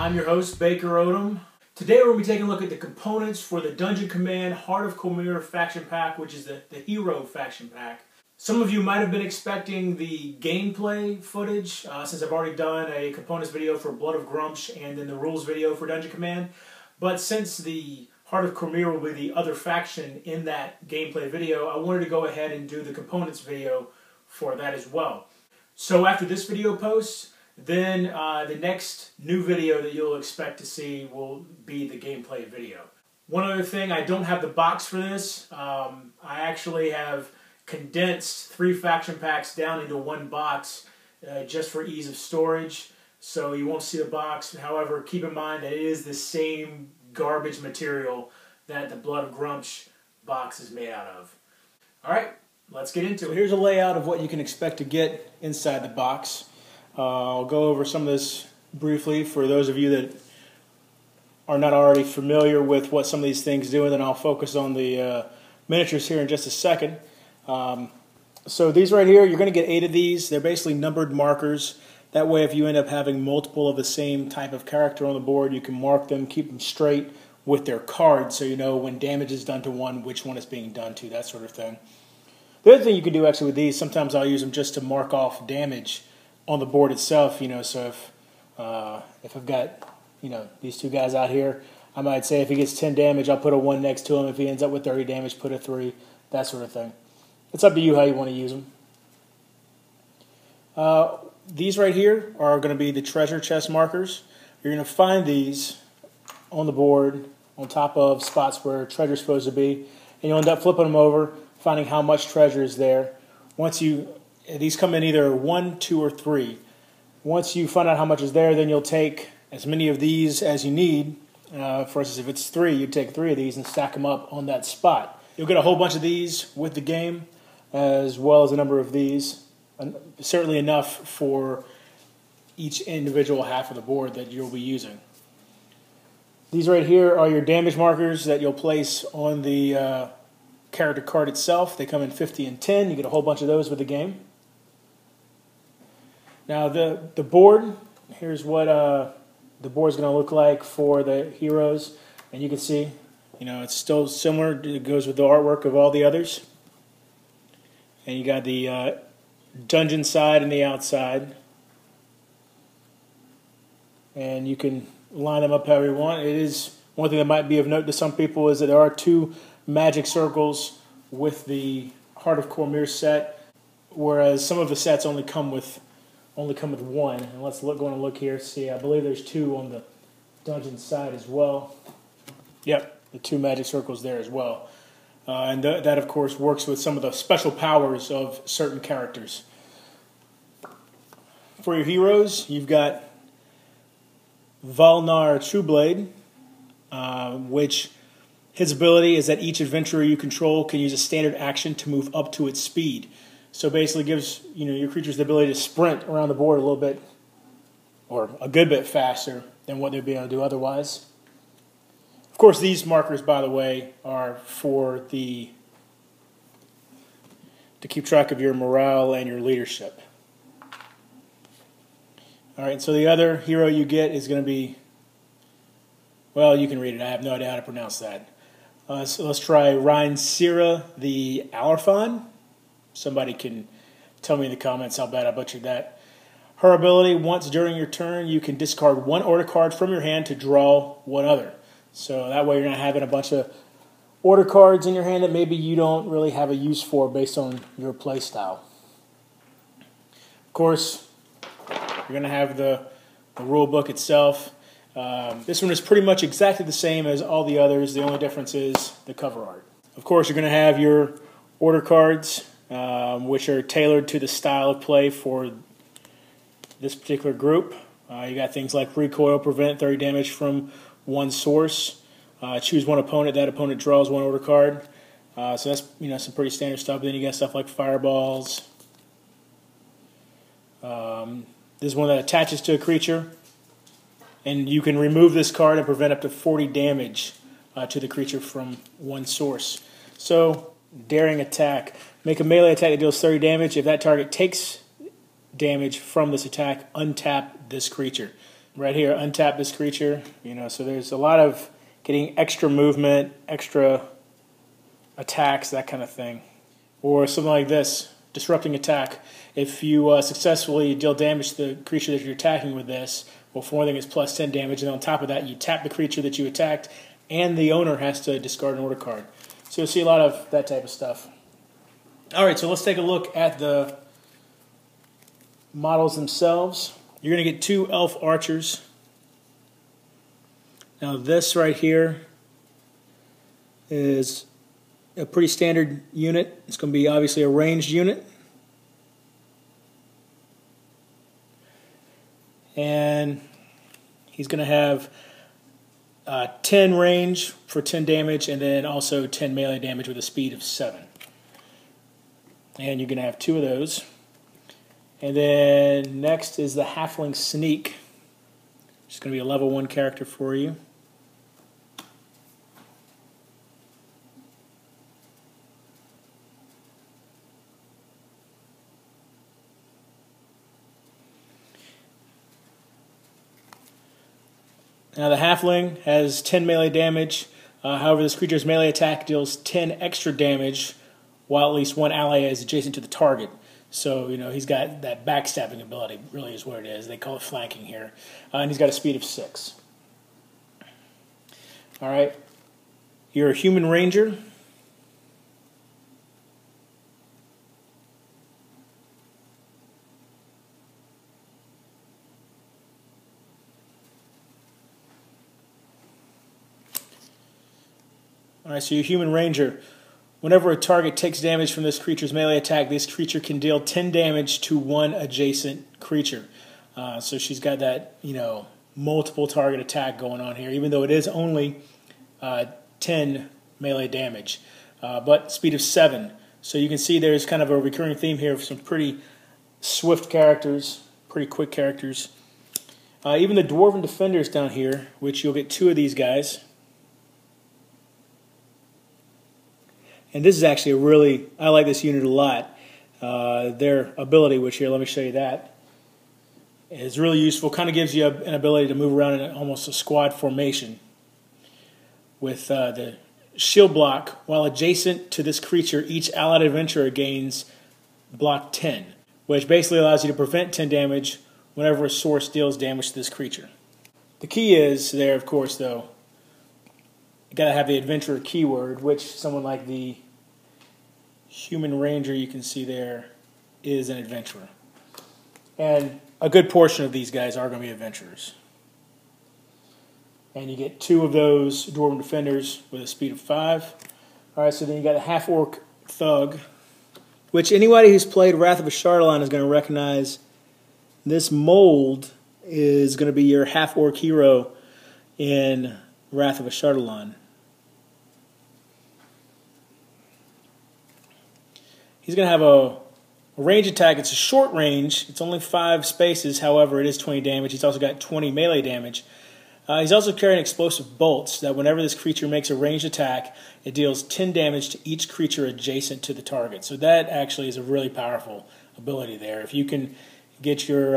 I'm your host, Baker Odom. Today we're going to be taking a look at the components for the Dungeon Command Heart of Cormyr faction pack, which is the Hero faction pack. Some of you might have been expecting the gameplay footage, since I've already done a components video for Blood of Grumsh and then the rules video for Dungeon Command. But since the Heart of Cormyr will be the other faction in that gameplay video, I wanted to go ahead and do the components video for that as well. So after this video posts, then the next new video that you'll expect to see will be the gameplay video. One other thing, I don't have the box for this. I actually have condensed 3 faction packs down into one box just for ease of storage, so you won't see the box. However, keep in mind that it is the same garbage material that the Blood of Grumsh box is made out of. Alright, let's get into it. Here's a layout of what you can expect to get inside the box. I'll go over some of this briefly for those of you that are not already familiar with what some of these things do, and then I'll focus on the miniatures here in just a second. So these right here, you're going to get 8 of these. They're basically numbered markers. That way, if you end up having multiple of the same type of character on the board, you can mark them, keep them straight with their cards, so you know when damage is done to one, which one is being done to, that sort of thing. The other thing you can do actually with these, sometimes I'll use them just to mark off damage on the board itself, you know, so if I've got, you know, these 2 guys out here, I might say if he gets 10 damage, I'll put a 1 next to him. If he ends up with 30 damage, put a 3, that sort of thing. It's up to you how you want to use them. These right here are going to be the treasure chest markers. You're going to find these on the board on top of spots where treasure is supposed to be, and you'll end up flipping them over, finding how much treasure is there. These come in either 1, 2, or 3. Once you find out how much is there, then you'll take as many of these as you need. For instance, if it's 3, you take 3 of these and stack them up on that spot. You'll get a whole bunch of these with the game, as well as a number of these. Certainly enough for each individual half of the board that you'll be using. These right here are your damage markers that you'll place on the character card itself. They come in 50 and 10. You get a whole bunch of those with the game. Now the board, here's what the board's going to look like for the heroes. And you can see, you know, it's still similar. It goes with the artwork of all the others. And you got the dungeon side and the outside. And you can line them up however you want. It is one thing that might be of note to some people is that there are 2 magic circles with the Heart of Cormyr set, whereas some of the sets only come with 1. And let's go and look here. See, I believe there's 2 on the dungeon side as well. Yep, the 2 magic circles there as well. And that, of course, works with some of the special powers of certain characters. For your heroes, you've got Valnar Trueblade, which his ability is that each adventurer you control can use a standard action to move up to its speed. So basically gives, you know, your creatures the ability to sprint around the board a little bit, or a good bit faster than what they'd be able to do otherwise. Of course, these markers, by the way, are to keep track of your morale and your leadership. All right, so the other hero you get is going to be, well, you can read it. I have no idea how to pronounce that. So let's try Rhinesira the Alarfon. Somebody can tell me in the comments how bad I butchered that. Her ability, once during your turn, you can discard 1 order card from your hand to draw 1 other. So that way you're not having a bunch of order cards in your hand that maybe you don't really have a use for based on your play style. Of course, you're going to have the rule book itself. This one is pretty much exactly the same as all the others. The only difference is the cover art. Of course, you're going to have your order cards, which are tailored to the style of play for this particular group. You got things like recoil, prevent 30 damage from 1 source. Choose 1 opponent. That opponent draws 1 order card. So that's, you know, some pretty standard stuff. Then you got stuff like fireballs. This is one that attaches to a creature, and you can remove this card and prevent up to 40 damage to the creature from 1 source. So, daring attack. Make a melee attack that deals 30 damage. If that target takes damage from this attack, untap this creature. right here, untap this creature. You know, so there's a lot of getting extra movement, extra attacks, that kind of thing. Or something like this, disrupting attack. If you successfully deal damage to the creature that you're attacking with this, well, for one thing, it's plus 10 damage, and on top of that, you tap the creature that you attacked, and the owner has to discard an order card. So you'll see a lot of that type of stuff. All right, so let's take a look at the models themselves. You're going to get 2 elf archers. Now this right here is a pretty standard unit. It's going to be obviously a ranged unit. And he's going to have 10 range for 10 damage, and then also 10 melee damage with a speed of 7. And you're going to have 2 of those. And then next is the Halfling Sneak. It's going to be a level 1 character for you. Now the Halfling has 10 melee damage. However, this creature's melee attack deals 10 extra damage while at least one ally is adjacent to the target. So, you know, he's got that backstabbing ability, really is what it is. They call it flanking here. And he's got a speed of 6. All right. You're a human ranger. All right, so your human ranger. Whenever a target takes damage from this creature's melee attack, this creature can deal 10 damage to one adjacent creature. So she's got that, you know, multiple target attack going on here, even though it is only 10 melee damage, but speed of 7. So you can see there's kind of a recurring theme here of some pretty swift characters, pretty quick characters. Even the Dwarven Defenders down here, which you'll get 2 of these guys. And this is actually a really, I like this unit a lot. Their ability, which here, let me show you that, is really useful. Kind of gives you an ability to move around in almost a squad formation. With the shield block, while adjacent to this creature, each allied adventurer gains block 10, which basically allows you to prevent 10 damage whenever a source deals damage to this creature. The key is there, of course, though, you got to have the adventurer keyword, which someone like the human ranger you can see there is an adventurer. And a good portion of these guys are going to be adventurers. And you get 2 of those Dwarven Defenders with a speed of 5. All right, so then you got a half-orc thug, which anybody who's played Wrath of Ashardalon is going to recognize. This mold is going to be your half-orc hero in Wrath of Ashardalon. He's going to have a range attack. It's a short range. It's only 5 spaces. However, it is 20 damage. He's also got 20 melee damage. He's also carrying explosive bolts that whenever this creature makes a ranged attack, it deals 10 damage to each creature adjacent to the target. So that actually is a really powerful ability there. If you can get your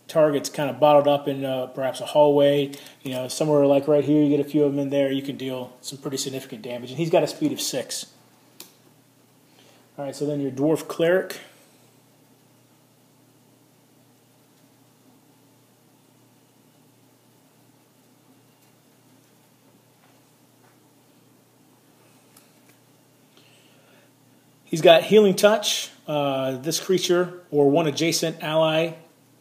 targets kind of bottled up in perhaps a hallway, you know, somewhere like right here, you get a few of them in there, you can deal some pretty significant damage. And he's got a speed of 6. All right, so then your dwarf cleric. He's got healing touch. This creature or one adjacent ally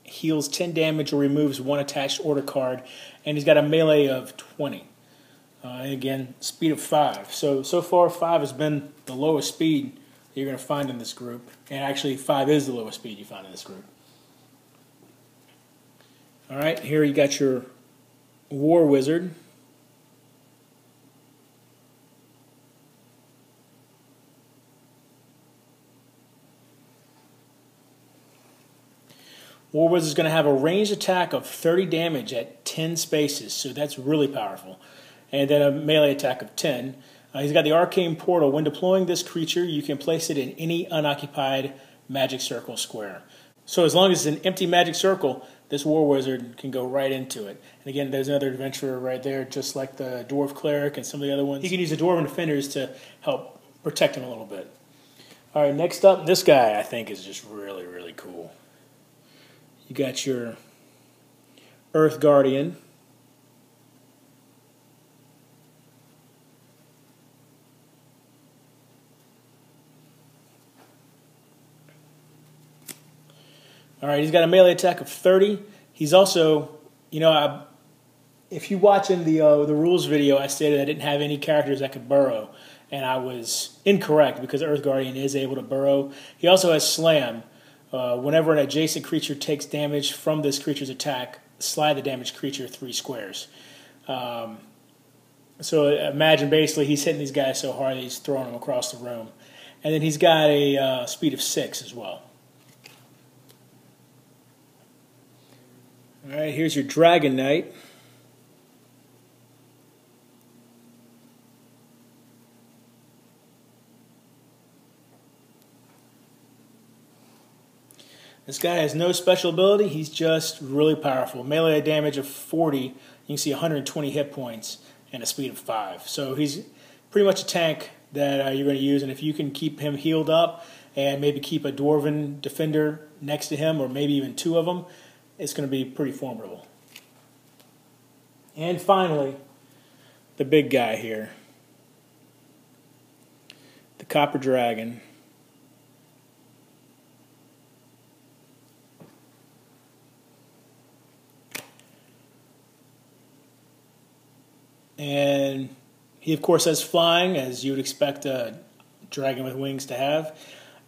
heals 10 damage or removes one attached order card, and he's got a melee of 20. And again, speed of 5. So far 5 has been the lowest speed you're going to find in this group. And actually 5 is the lowest speed you find in this group. Alright, here you got your War Wizard. War Wizard is going to have a ranged attack of 30 damage at 10 spaces, so that's really powerful. And then a melee attack of 10. He's got the Arcane Portal. When deploying this creature, you can place it in any unoccupied magic circle square. So as long as it's an empty magic circle, this war wizard can go right into it. And again, there's another adventurer right there, just like the dwarf cleric and some of the other ones. He can use the dwarven defenders to help protect him a little bit. All right, next up, this guy I think is just really, really cool. You got your Earth Guardian. All right, he's got a melee attack of 30. He's also, you know, if you watch in the rules video, I stated I didn't have any characters that could burrow, and I was incorrect because Earth Guardian is able to burrow. He also has Slam. Whenever an adjacent creature takes damage from this creature's attack, slide the damaged creature 3 squares. So imagine basically he's hitting these guys so hard that he's throwing them across the room. And then he's got a speed of 6 as well. All right, here's your Dragon Knight. This guy has no special ability. He's just really powerful. Melee damage of 40. You can see 120 hit points and a speed of 5. So he's pretty much a tank that you're going to use. And if you can keep him healed up and maybe keep a dwarven defender next to him, or maybe even 2 of them, it's going to be pretty formidable. And finally, the big guy here, the Copper Dragon. And he, of course, has flying, as you would expect a dragon with wings to have.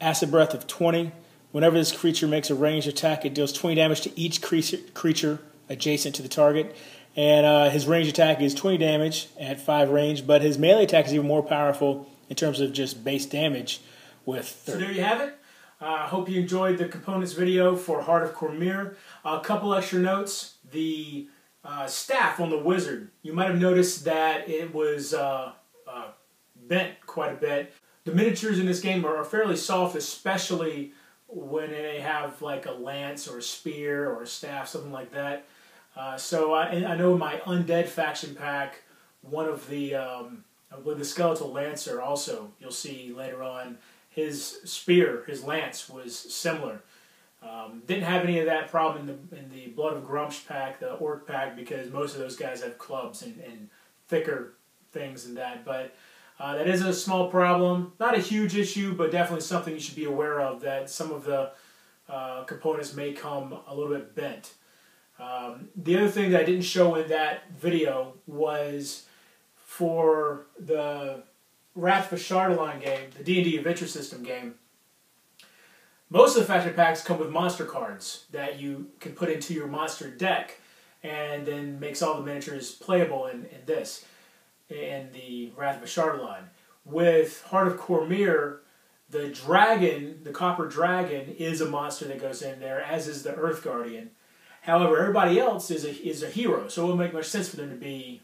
Acid Breath of 20. Whenever this creature makes a ranged attack, it deals 20 damage to each creature adjacent to the target. And his ranged attack is 20 damage at 5 range, but his melee attack is even more powerful in terms of just base damage with 30. So there you have it. I hope you enjoyed the components video for Heart of Cormyr. A couple extra notes. The staff on the wizard, you might have noticed that it was bent quite a bit. The miniatures in this game are fairly soft, especially when they have like a lance or a spear or a staff, something like that. So I know in my Undead faction pack, one of the, with the Skeletal Lancer also, you'll see later on, his spear, his lance was similar. Didn't have any of that problem in the Blood of Grumsh pack, the Orc pack, because most of those guys have clubs and thicker things than that. But that is a small problem. Not a huge issue, but definitely something you should be aware of, that some of the components may come a little bit bent. The other thing that I didn't show in that video was for the Wrath of Ashardalon game, the D&D Adventure System game, most of the faction packs come with monster cards that you can put into your monster deck, and then makes all the miniatures playable in the Wrath of Ashardalon. With Heart of Cormyr, the dragon, the Copper Dragon, is a monster that goes in there, as is the Earth Guardian. However, everybody else is a hero, so it wouldn't make much sense for them to be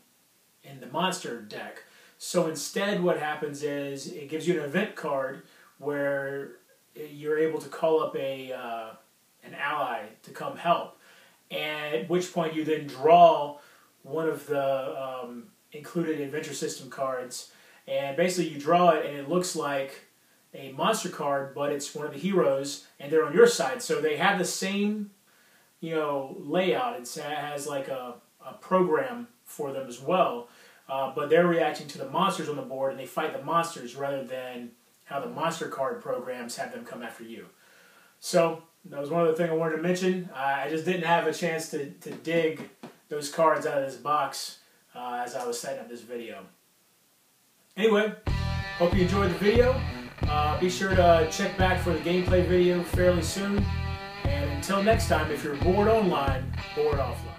in the monster deck. So instead what happens is it gives you an event card where you're able to call up an ally to come help, and at which point you then draw one of the included adventure system cards, and basically you draw it and it looks like a monster card, but it's one of the heroes and they're on your side. So they have the same, you know, layout. It has like a program for them as well, but they're reacting to the monsters on the board, and they fight the monsters rather than how the monster card programs have them come after you. So that was one of the things I wanted to mention. I just didn't have a chance to dig those cards out of this box as I was setting up this video. Anyway, hope you enjoyed the video. Be sure to check back for the gameplay video fairly soon. And until next time, if you're bored online, bored offline.